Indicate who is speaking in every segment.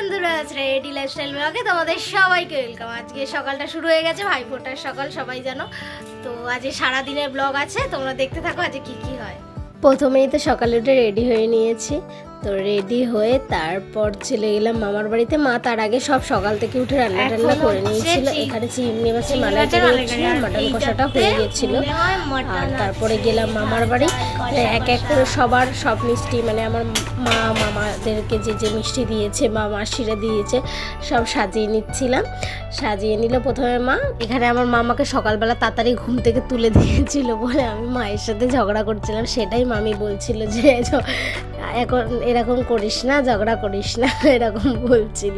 Speaker 1: বন্ধুরা, ready lifestyle ব্লগে তোমাদের সবাইকে ওয়েলকাম। আজকে সকালটা শুরু হয়ে গেছে, ভাইফোঁটার সকাল সবাই জানো। তো আজকে সারাদিনের ব্লগ আছে, তোমরা দেখতে থাকো আজকে কি কি হয়। প্রথমেই তো সকালে উঠে রেডি হয়ে নিয়েছি। তো রেডি হয়ে তারপর চলে গেলাম মামার বাড়িতে। মা তার আগে সব সকাল থেকে উঠে রান্না টান্না করে নিয়েছিল। এখানে চিংড়ি মাছের মালাইটা রয়েছিল, মাটন কষাটা হয়ে গেছিল। আর তারপরে গেলাম মামার বাড়ি। এক এক করে সবার সব মিষ্টি, মানে আমার মা মামাদেরকে যে যে মিষ্টি দিয়েছে বা মাসিরা দিয়েছে সব সাজিয়ে নিচ্ছিলাম। সাজিয়ে নিল প্রথমে মা। এখানে আমার মামাকে সকালবেলা তাড়াতাড়ি ঘুম থেকে তুলে দিয়েছিল বলে আমি মায়ের সাথে ঝগড়া করছিলাম। সেটাই মামি বলছিল যে এখন এরকম করিস না, ঝগড়া করিস না, এরকম বলছিল।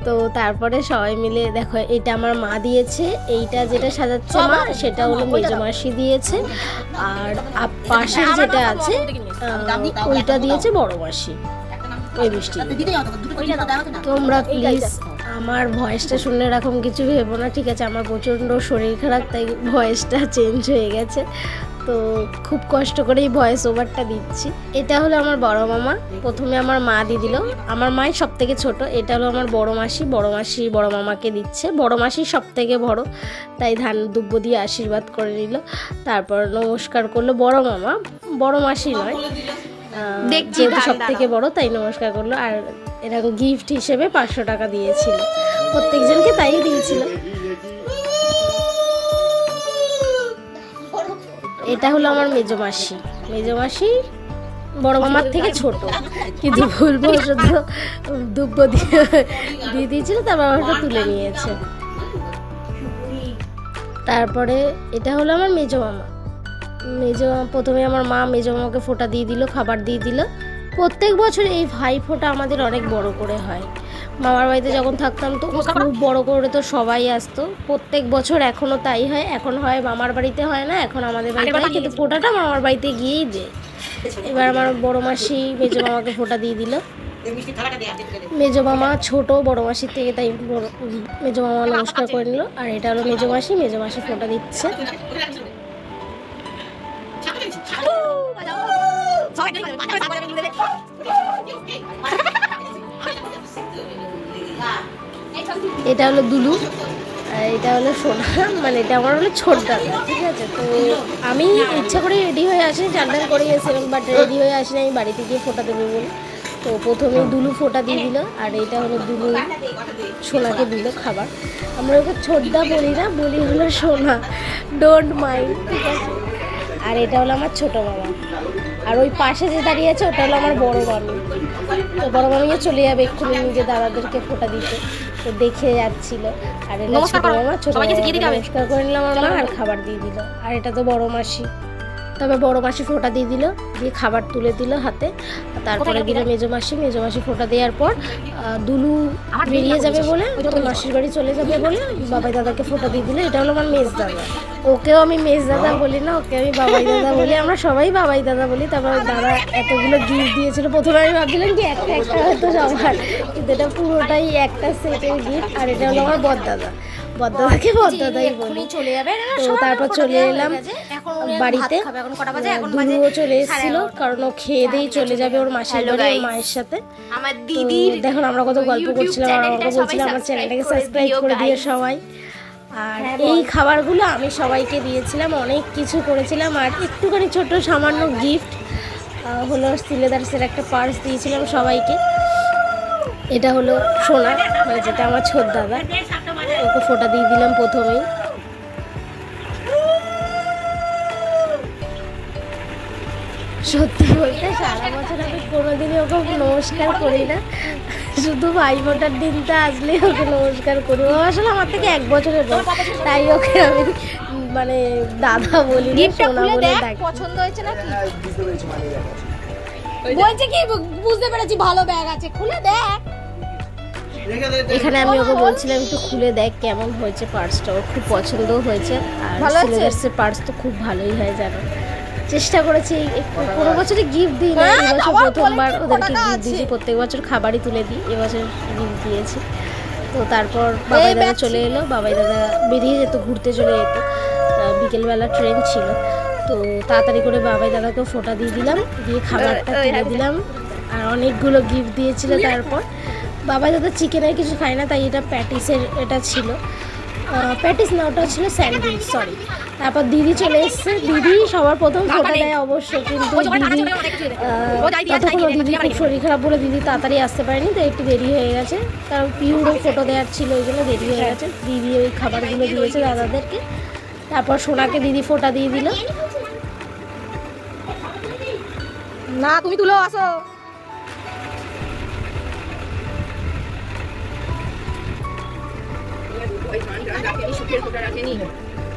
Speaker 1: তো তারপরে সবাই মিলে দেখো, এটা আমার মা দিয়েছে, এইটা যেটা সাজাচ্ছে মা সেটা হলো মেজো মাসি দিয়েছে, আর পাশের যেটা আছে ওইটা দিয়েছে বড় মাসি। ওই মিষ্টি তোমরা প্লিজ আমার ভয়েসটা শুনলে এরকম কিছু ভেবো না, ঠিক আছে? আমার প্রচণ্ড শরীর খারাপ, তাই ভয়েসটা চেঞ্জ হয়ে গেছে। তো খুব কষ্ট করেই ভয়েস ওভারটা দিচ্ছি। এটা হলো আমার বড় মামা, প্রথমে আমার মা দিয়ে দিল। আমার মাই সব থেকে ছোট। এটা হলো আমার বড় মাসি বড় মামাকে দিচ্ছে। বড় মাসি সব থেকে বড়, তাই ধান দুব্য দিয়ে আশীর্বাদ করে নিল। তারপর নমস্কার করলো বড় মামা, বড় মাসি নয়, যেহেতু সব থেকে বড় তাই নমস্কার করলো। আর এরকম গিফট হিসেবে 500 টাকা দিয়েছিল প্রত্যেকজনকে, তাই দিয়েছিল। এটা হলো আমার মেজো মাসি বড় মামার থেকে ছোট, কিন্তু ভুলবশত দুব্য দিয়ে দিয়েছিল, তার বাবাটা তুলে নিয়েছে। তারপরে এটা হলো আমার মেজো মামা। প্রথমে আমার মা মেজো মামাকে ফোঁটা দিয়ে দিল, খাবার দিয়ে দিল। প্রত্যেক বছর এই ভাই ফোঁটা আমাদের অনেক বড় করে হয়। মামার বাড়িতে যখন থাকতাম তো খুব বড় করে তো সবাই আসতো প্রত্যেক বছর। এখনও তাই হয়, এখন হয় মামার বাড়িতে হয় না, এখন আমাদের বাড়িতে হয়, কিন্তু ফোঁটাটা মামার বাড়িতে গিয়েই দেয়। এবার আমার বড় মাসি মেজো মামাকে ফোঁটা দিয়ে দিল। মেজো মামা ছোট বড় মাসির থেকে, তাই মেজো মামা নমস্কার করে নিল। আর এটা হলো মেজো মাসি ফোঁটা দিচ্ছে। এটা হলো দুলু, এটা হলো সোনা, মানে এটা আমার হলো ছোট দাদা, ঠিক আছে? তো আমি ইচ্ছা করে রেডি হয়ে আসিনি, চান করে গেছিলাম, বাট রেডি হয়ে আসিনি আমি বাড়িতে গিয়ে ফোঁটা দেবো বলে। তো প্রথমে দুলু ফোঁটা দিয়ে দিল, আর এটা হলো দুলু সোনাকে দিল খাবার। আমরা ওকে ছোটদা বলি না, বলি হলো সোনা, ডোন্ট মাইন্ড, ঠিক আছে? আর এটা হলো আমার ছোট মামা। আর ওই পাশে যে দাঁড়িয়ে আছে ওটা হলো আমার বড় মামি। তো বড় মামিও চলে যাবে এক্ষুনি নিজের দাদাদেরকে ফোঁটা দিতে, তো দেখে যাচ্ছিল। আর এটা ছোট মামা নমস্কার করে নিলাম আমার মা, আর খাবার দিয়ে দিল। আর এটা তো বড় মাসি, তবে বড় মাসি ফোঁটা দিয়ে দিল, দিয়ে খাবার তুলে দিল হাতে। তারপরে দিল মেজো মাসি ফোঁটা দেওয়ার পর দুলু বেরিয়ে যাবে বলে, তো মাসির বাড়ি চলে যাবে বলে বাবাই দাদাকে ফোঁটা দিয়ে দিল। এটা হলো আমার মেজ দাদা, ওকেও আমি মেজ দাদা বলি না, ওকে আমি বাবাই দাদা বলি, আমরা সবাই বাবাই দাদা বলি। তারপর দাদা এতগুলো গিফট দিয়েছিল, প্রথমে আমি ভাবছিলাম কি একটা হয়তো সবার, কিন্তু এটা পুরোটাই একটা সেটের গিফট। আর এটা হলো আমার বড়দাদাকে বড়দাদাই বলি। চলে যাবে, তো তারপর চলে এলাম বাড়িতে। দুলুও চলে এসেছিল, কারণ ও খেয়ে দিয়েই চলে যাবে ওর মাসির বাড়ি মায়ের সাথে। আমার দিদি দেখুন আমরা কত গল্প করছিলাম, আর আমাকে বলছিলাম আমার চ্যানেলটাকে সাবস্ক্রাইব করে দিয়ে সবাই। আর এই খাবারগুলো আমি সবাইকে দিয়েছিলাম, অনেক কিছু করেছিলাম। আর একটুখানি ছোট সামান্য গিফট হলো সিলেদার্সের একটা পার্স দিয়েছিলাম সবাইকে। এটা হলো সোনা, মানে যেটা আমার ছোট দাদা, ওকে ফোঁটা দিয়ে দিলাম প্রথমেই। সত্যি বলতে সারা বছর আমি কোনোদিনই ওকে নমস্কার করি না, শুধু ভাই ফোঁটার দিনটা আসলে ওকে নমস্কার করি। ও আসলে আমার থেকে 1 বছরের বড়, তাই ওকে আমি মানে দাদা বলি না, সোনা বলে ডাকি। পছন্দ হয়েছে না কি বলছে কি বুঝতে পেরেছি, ভালো ব্যাগ আছে, খুলে দেখ। এখানে আমি ওকে বলছিলাম একটু খুলে দেখ কেমন হয়েছে পার্সটা, ওর খুব পছন্দও হয়েছে। আর সিলেদার্সের পার্স তো খুব ভালোই হয় জানো। চেষ্টা করেছি, কোনো বছরে গিফট দিই না, এবছর প্রথমবার ওদেরকে গিফট দিয়েছি। প্রত্যেক বছর খাবারই তুলে দিই, এবছর গিফট দিয়েছি। তো তারপর বাবাই দাদা চলে এলো, বাবাই দাদা বেরিয়ে যেত, ঘুরতে চলে যেত, বিকেলবেলা ট্রেন ছিল। তো তাড়াতাড়ি করে বাবাই দাদাকে ফোঁটা দিয়ে দিলাম, দিয়ে খাবারটা তুলে দিলাম। আর অনেকগুলো গিফট দিয়েছিল। তারপর বাবা যাতে চিকেনের কিছু খায় না, তাই এটা প্যাটিসের এটা ছিল, প্যাটিস না ওটা ছিল স্যান্ডউইচ, সরি। তারপর দিদি চলে এসছে, দিদি সবার প্রথম ফোটা দেয় অবশ্য, কিন্তু দিদি ততক্ষণ দিদি খুব শরীর খারাপ বলে দিদি তাড়াতাড়ি আসতে পারেনি, তো একটু দেরি হয়ে গেছে, কারণ পিউরও ফটো দেওয়ার ছিল, ওই জন্য দেরি হয়ে গেছে। দিদি ওই খাবারগুলো দিয়েছে দাদাদেরকে, তারপর সোনাকে দিদি ফোটা দিয়ে দিল।
Speaker 2: না তুমি তুলো আসো।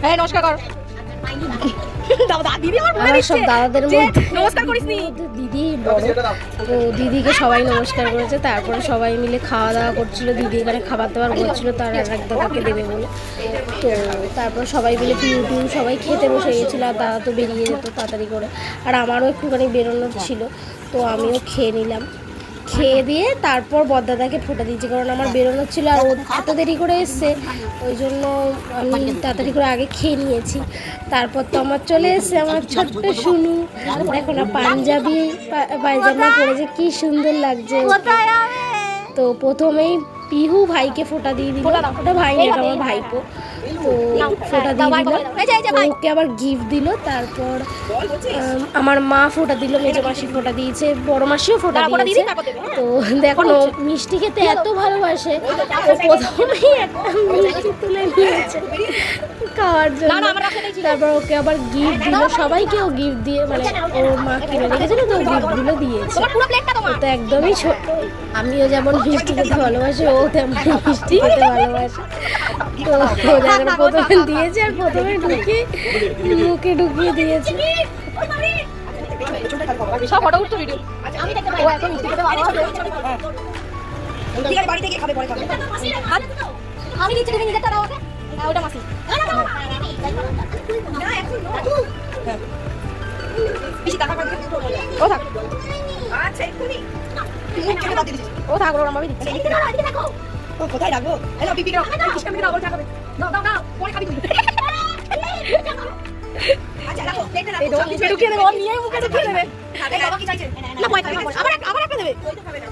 Speaker 2: হ্যাঁ নমস্কার কর।
Speaker 1: সব দাদাদের মধ্যে নমস্কার করিসনি, দিদি বড়, তো দিদিকে সবাই নমস্কার করেছে। তারপরে সবাই মিলে খাওয়া দাওয়া করছিল, দিদি এখানে খাবার দাবার করছিল তার এক দাদাকে দেবে বলে। তো তারপর সবাই মিলে পিউ সবাই খেতে বসে গেছিলো, আর দাদা তো বেরিয়ে যেত তাড়াতাড়ি করে, আর আমারও একটুখানি বেরোনোর ছিল, তো আমিও খেয়ে নিলাম। খেয়ে দিয়ে তারপর বড়দাদাকে ফোটা দিয়েছি, কারণ আমার বেরোনোর ছিল, আর ও এত দেরি করে এসছে, ওই জন্য আমি তাড়াতাড়ি করে আগে খেয়ে নিয়েছি। তারপর তো আমার চলে এসছে আমার ছোট্ট শুনু, দেখো না পাঞ্জাবি পায়জামা পরেছে, কি সুন্দর লাগছে। তো প্রথমেই পিহু ভাইকে ফোটা দিয়ে দিল, ওটা ভাই না, ওটা আমার ভাইপো, তো ফোটা দিয়ে দিল, ওকে আবার গিফট দিল। তারপর আমার মা ফোটা দিল, মেজো মাসি ফোটা দিয়েছে, বড় মাসিও ফোটা দিয়েছে। তো দেখো মিষ্টি খেতে এত ভালোবাসে, ও প্রথমেই একটা মিষ্টি তুলে নিয়েছে খাওয়ার জন্য, তারপর ওকে আবার গিফট দিল, সবাইকে ও গিফট দিয়ে, মানে ওর মা কিনে রেখেছিল তো গিফটগুলো দিয়েছে। ও তো একদমই ছোট, আমিও যেমন মিষ্টি খেতে ভালোবাসি, ও তেমন মিষ্টি খেতে ভালোবাসে। তো প্রথমে দিয়েছে, আর প্রথমে ঢুকিয়ে মুখে ঢুকিয়ে দিয়েছে।
Speaker 2: সব ফটো উঠতো ভিডিও, ও এত মিষ্টি খেতে ভালোবাসে। ঠিক আছে বাড়িতে গিয়ে খাবে, পরে খাবে। আমি নিচে তুমি নিজেরটা দাও ওকে, ওটা মাসি না এখন হ্যাঁ বেশি টাকা করে ও থাক, আচ্ছা এক্ষুনি ও থাক, ওর আমি দিচ্ছি। এদিকে দেখো ও কোথায় রাখবো, হ্যালো পিপি দাও, কিসকা মিরা ওর থাকবে, দাও দাও দাও, পরে খাবি তুই। আচ্ছা রাখো, দেখতে রাখো, এই দোল নিচে ঢুকিয়ে দেবে, ও নিয়ে মুখে ঢুকিয়ে দেবে। আরে বাবা কি চাইছে না, পয়সা আবার একটা দেবে, ওই তো খাবে না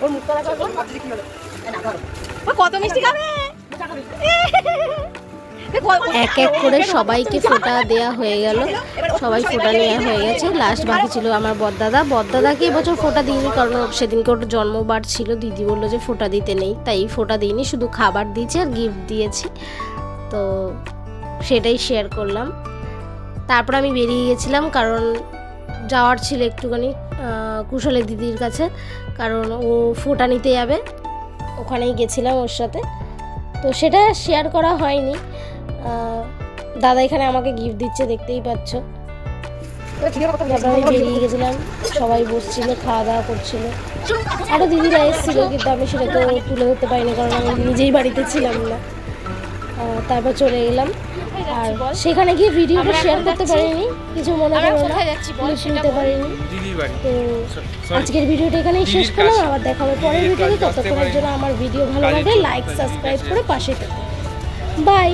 Speaker 2: ওর মুখটা দেখো, ভাবছি কি হলো না ধরো, ও কত মিষ্টি খাবে।
Speaker 1: এক এক করে সবাইকে ফোঁটা দেয়া হয়ে গেল, সবাই ফোঁটা নেওয়া হয়ে গেছে। লাস্ট বাকি ছিল আমার বড়দাদাকে এবছর ফোঁটা দিইনি, কারণ সেদিনকে ওর জন্মবার ছিল, দিদি বললো যে ফোঁটা দিতে নেই, তাই ফোঁটা দিইনি, শুধু খাবার দিয়েছি আর গিফট দিয়েছি, তো সেটাই শেয়ার করলাম। তারপর আমি বেরিয়ে গেছিলাম, কারণ যাওয়ার ছিল একটুখানি কুশলের দিদির কাছে, কারণ ও ফোঁটা নিতে যাবে, ওখানেই গেছিলাম ওর সাথে, তো সেটা শেয়ার করা হয়নি। দাদা এখানে আমাকে গিফট দিচ্ছে, দেখতেই পাচ্ছ। আমি বেরিয়ে গেছিলাম, সবাই বসছিল, খাওয়া দাওয়া করছিল, আরও দিদিরা এসেছিল, কিন্তু আমি সেটা তো তুলে ধরতে পারিনি, কারণ আমি নিজেই বাড়িতে ছিলাম না। তারপর চলে গেলাম, আর সেখানে গিয়ে ভিডিওটা শেয়ার করতে পারিনি, কিছু মনে করো না, শুনতে পারিনি। তো আজকের ভিডিওটা এখানেই শেষ করলাম, আবার দেখা হবে পরের ভিডিওতে। ততক্ষণের জন্য আমার ভিডিও ভালো লাগলে লাইক সাবস্ক্রাইব করে পাশে থাকুন। বাই।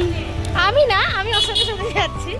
Speaker 2: আমি না, আমি ওর সাথে যাচ্ছি।